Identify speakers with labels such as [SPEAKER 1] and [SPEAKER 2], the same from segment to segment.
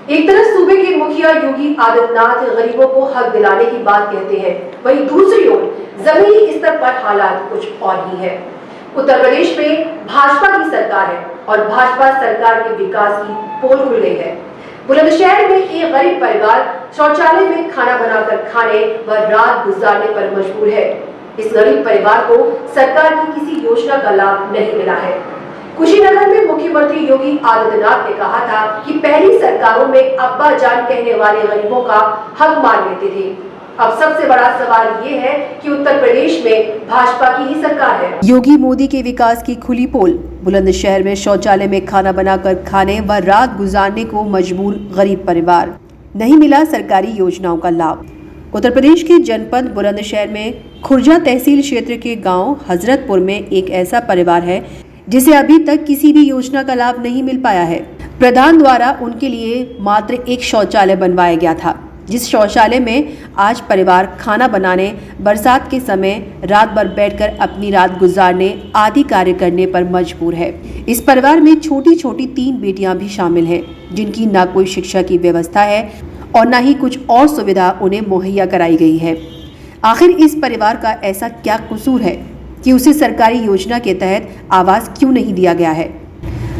[SPEAKER 1] एक तरफ सूबे के मुखिया योगी आदित्यनाथ गरीबों को हक दिलाने की बात कहते हैं, वहीं दूसरी ओर जमीनी स्तर पर हालात कुछ और ही है। उत्तर प्रदेश में भाजपा की सरकार है और भाजपा सरकार के विकास की पोल खुल गई है। बुलंदशहर में एक गरीब परिवार शौचालय में खाना बनाकर खाने व रात गुजारने पर मजबूर है। इस गरीब परिवार को सरकार की किसी योजना का लाभ नहीं मिला है। कुशीनगर में मुख्यमंत्री योगी आदित्यनाथ ने कहा था कि पहली सरकारों में अब्बा जान कहने वाले गरीबों का हक मान लेते थे। अब सबसे बड़ा सवाल ये है कि उत्तर प्रदेश में भाजपा की ही सरकार है। योगी मोदी के विकास की खुली पोल। बुलंदशहर में शौचालय में खाना बनाकर खाने व रात गुजारने को मजबूर गरीब परिवार, नहीं मिला सरकारी योजनाओं का लाभ। उत्तर प्रदेश के जनपद बुलंदशहर में खुर्जा तहसील क्षेत्र के गांव हजरतपुर में एक ऐसा परिवार है जिसे अभी तक किसी भी योजना का लाभ नहीं मिल पाया है। प्रधान द्वारा उनके लिए मात्र एक शौचालय बनवाया गया था, जिस शौचालय में आज परिवार खाना बनाने, बरसात के समय रात भर बैठकर अपनी रात गुजारने आदि कार्य करने पर मजबूर है। इस परिवार में छोटी छोटी 3 बेटियां भी शामिल हैं, जिनकी ना कोई शिक्षा की व्यवस्था है और ना ही कुछ और सुविधा उन्हें मुहैया कराई गई है। आखिर इस परिवार का ऐसा क्या कसूर है कि उसे सरकारी योजना के तहत आवास क्यों नहीं दिया गया है?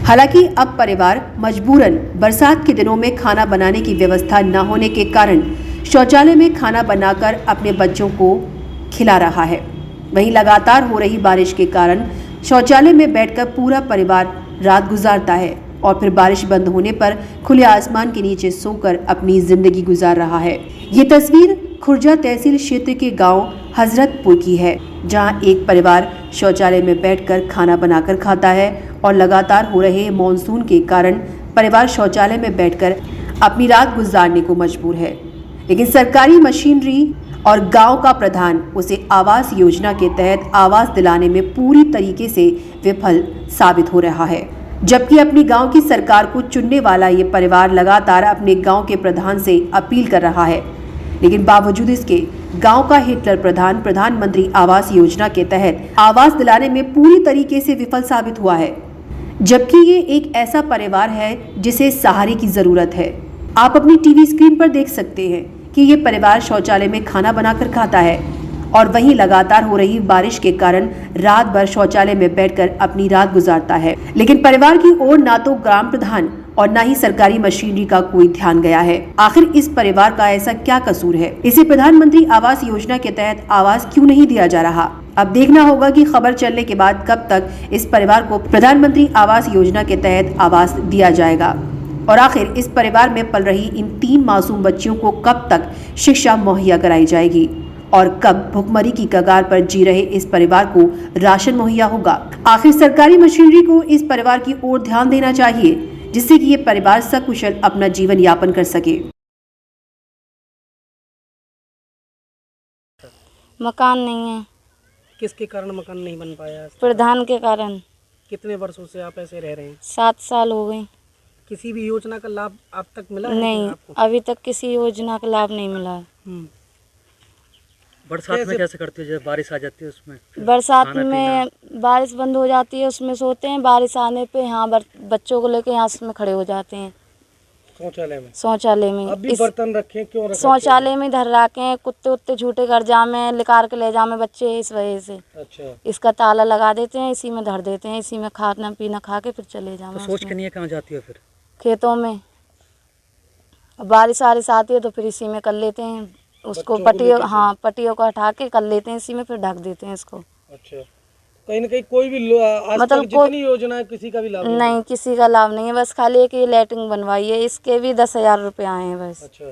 [SPEAKER 1] हालांकि अब परिवार मजबूरन बरसात के दिनों में खाना बनाने की व्यवस्था न होने के कारण शौचालय में खाना बनाकर अपने बच्चों को खिला रहा है। वहीं लगातार हो रही बारिश के कारण शौचालय में बैठकर पूरा परिवार रात गुजारता है और फिर बारिश बंद होने पर खुले आसमान के नीचे सोकर अपनी जिंदगी गुजार रहा है। ये तस्वीर खुर्जा तहसील क्षेत्र के गांव हजरतपुर की है, जहां एक परिवार शौचालय में बैठकर खाना बनाकर खाता है और लगातार हो रहे मॉनसून के कारण परिवार शौचालय में बैठकर अपनी रात गुजारने को मजबूर है। लेकिन सरकारी मशीनरी और गांव का प्रधान उसे आवास योजना के तहत आवास दिलाने में पूरी तरीके से विफल साबित हो रहा है। जबकि अपनी गांव की सरकार को चुनने वाला ये परिवार लगातार अपने गांव के प्रधान से अपील कर रहा है, लेकिन बावजूद इसके गांव का हिटलर प्रधान प्रधानमंत्री आवास योजना के तहत आवास दिलाने में पूरी तरीके से विफल साबित हुआ है। जबकि ये एक ऐसा परिवार है जिसे सहारे की जरूरत है। आप अपनी टीवी स्क्रीन पर देख सकते हैं कि ये परिवार शौचालय में खाना बनाकर खाता है और वहीं लगातार हो रही बारिश के कारण रात भर शौचालय में बैठकर अपनी रात गुजारता है। लेकिन परिवार की ओर ना तो ग्राम प्रधान और ना ही सरकारी मशीनरी का कोई ध्यान गया है। आखिर इस परिवार का ऐसा क्या कसूर है? इसे प्रधानमंत्री आवास योजना के तहत आवास क्यों नहीं दिया जा रहा? अब देखना होगा कि खबर चलने के बाद कब तक इस परिवार को प्रधानमंत्री आवास योजना के तहत आवास दिया जाएगा और आखिर इस परिवार में पल रही इन 3 मासूम बच्चियों को कब तक शिक्षा मुहैया कराई जाएगी और कब भुखमरी की कगार पर जी रहे इस परिवार को राशन मुहैया होगा? आखिर सरकारी मशीनरी को इस परिवार की ओर ध्यान देना चाहिए, जिससे कि ये परिवार सकुशल अपना जीवन यापन कर सके।
[SPEAKER 2] मकान नहीं है।
[SPEAKER 3] किसके कारण मकान नहीं बन पाया?
[SPEAKER 2] प्रधान के कारण।
[SPEAKER 3] कितने वर्षों से आप ऐसे रह रहे हैं?
[SPEAKER 2] 7 साल हो गए।
[SPEAKER 3] किसी भी योजना का लाभ आप तक मिला है?
[SPEAKER 2] नहीं, अभी तक किसी योजना का लाभ नहीं मिला।
[SPEAKER 4] बरसात में कैसे करते हो जब बारिश आ जाती है? उसमें
[SPEAKER 2] बरसात में बारिश बंद हो जाती है, उसमें सोते हैं। बारिश आने पे यहाँ बच्चों को लेके यहाँ में खड़े हो जाते हैं शौचालय में।
[SPEAKER 3] अब भी बर्तन रखे क्यों?
[SPEAKER 2] शौचालय में धर रखे हैं, कुत्ते उत्ते झूठे घर जामे लिकार के ले जामे बच्चे, इस वजह से।
[SPEAKER 3] अच्छा।
[SPEAKER 2] इसका ताला लगा देते हैं, इसी में धर देते हैं, इसी में खाना पीना खा के फिर चले जामे।
[SPEAKER 4] तो सोच के नहीं कहाँ जाती हो फिर?
[SPEAKER 2] खेतों में। बारिश आती है तो फिर इसी में कर लेते हैं उसको, पट्टियों, हाँ पट्टियों को हटा के कर लेते हैं इसी में, फिर ढक देते हैं इसको।
[SPEAKER 3] अच्छा। कहीं न कहीं कोई भी मतलब जितनी योजना है किसी का भी लाभ
[SPEAKER 2] नहीं, किसी का लाभ नहीं है। बस खाली एक ये लैट्रिन बनवाई है, इसके भी 10,000 रुपये आए हैं बस।
[SPEAKER 3] अच्छा।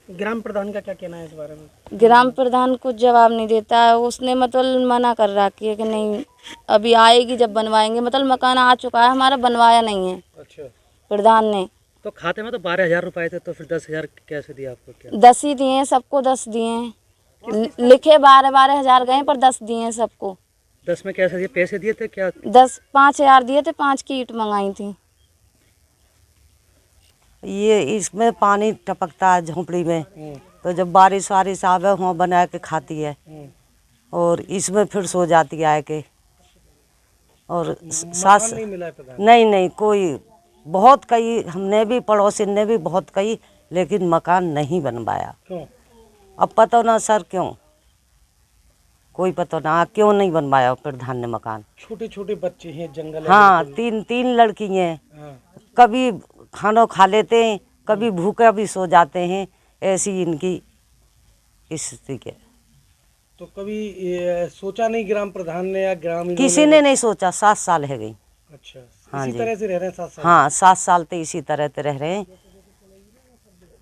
[SPEAKER 3] ग्राम प्रधान का क्या कहना है इस बारे में?
[SPEAKER 2] ग्राम प्रधान कुछ जवाब नहीं देता है। उसने मतलब मना कर रखी है कि नहीं अभी आएगी जब बनवाएंगे। मतलब मकान आ चुका है हमारा, बनवाया नहीं है। अच्छा। प्रधान ने
[SPEAKER 4] तो खाते में तो 12,000 रुपए थे, तो फिर 10,000 कैसे दिया आपको? क्या
[SPEAKER 2] 10 ही दिए हैं सबको, 10 दिए हैं। लिखे 12 हज़ार गए पर 10 दिए हैं सबको।
[SPEAKER 4] 10 में कैसे दिए? पैसे दिए थे क्या?
[SPEAKER 2] 5,000 दिए थे, 5 की ईंट मंगाई थी।
[SPEAKER 5] ये इसमें पानी टपकता है झोंपड़ी में, तो जब बारिश वारिश आवे वहाँ बना के खाती है और इसमें फिर सो जाती है आके। और सास नहीं कोई बहुत कई, हमने भी पड़ोसी ने भी बहुत कई, लेकिन मकान नहीं बनवाया।
[SPEAKER 3] क्यों?
[SPEAKER 5] अब पता ना सर क्यों, कोई पता ना क्यों नहीं बनवाया प्रधान ने मकान।
[SPEAKER 3] छोटे छोटे बच्चे हैं, जंगल है
[SPEAKER 5] हाँ,
[SPEAKER 3] बिल्कुल।
[SPEAKER 5] तीन लड़की हैं,
[SPEAKER 3] हाँ।
[SPEAKER 5] कभी खाना खा लेते हैं, कभी भूखे भी सो जाते हैं, ऐसी इनकी स्थिति है।
[SPEAKER 3] तो कभी ये सोचा नहीं ग्राम प्रधान ने या ग्रामीणों
[SPEAKER 5] किसी ने नहीं सोचा, 7 साल है गई।
[SPEAKER 3] अच्छा,
[SPEAKER 5] हाँ
[SPEAKER 3] इसी
[SPEAKER 5] जी।
[SPEAKER 3] तरह से रह रहे हैं 7 साल?
[SPEAKER 5] हाँ, 7 साल तो इसी तरह से रह रहे हैं।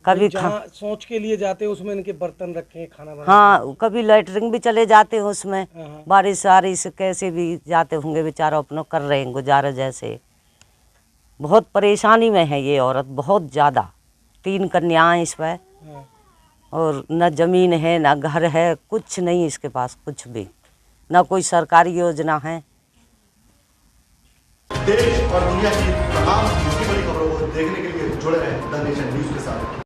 [SPEAKER 5] कभी
[SPEAKER 3] जहाँ सोच के लिए जाते हैं उसमें इनके बर्तन रखे हैं, खाना बना।
[SPEAKER 5] हाँ, कभी लैटरिन भी चले जाते हैं उसमें,
[SPEAKER 3] हाँ।
[SPEAKER 5] बारिश वारिश कैसे भी जाते होंगे बेचारा, अपना कर रहे हैं गुजारा जैसे। बहुत परेशानी में है ये औरत, बहुत ज़्यादा। 3 कन्याएं इस पर,
[SPEAKER 3] हाँ।
[SPEAKER 5] और न जमीन है न घर है, कुछ नहीं इसके पास, कुछ भी न कोई सरकारी योजना है।
[SPEAKER 6] देश और दुनिया की तमाम बड़ी खबरों को देखने के लिए जुड़े रहें द नेशन न्यूज़ के साथ।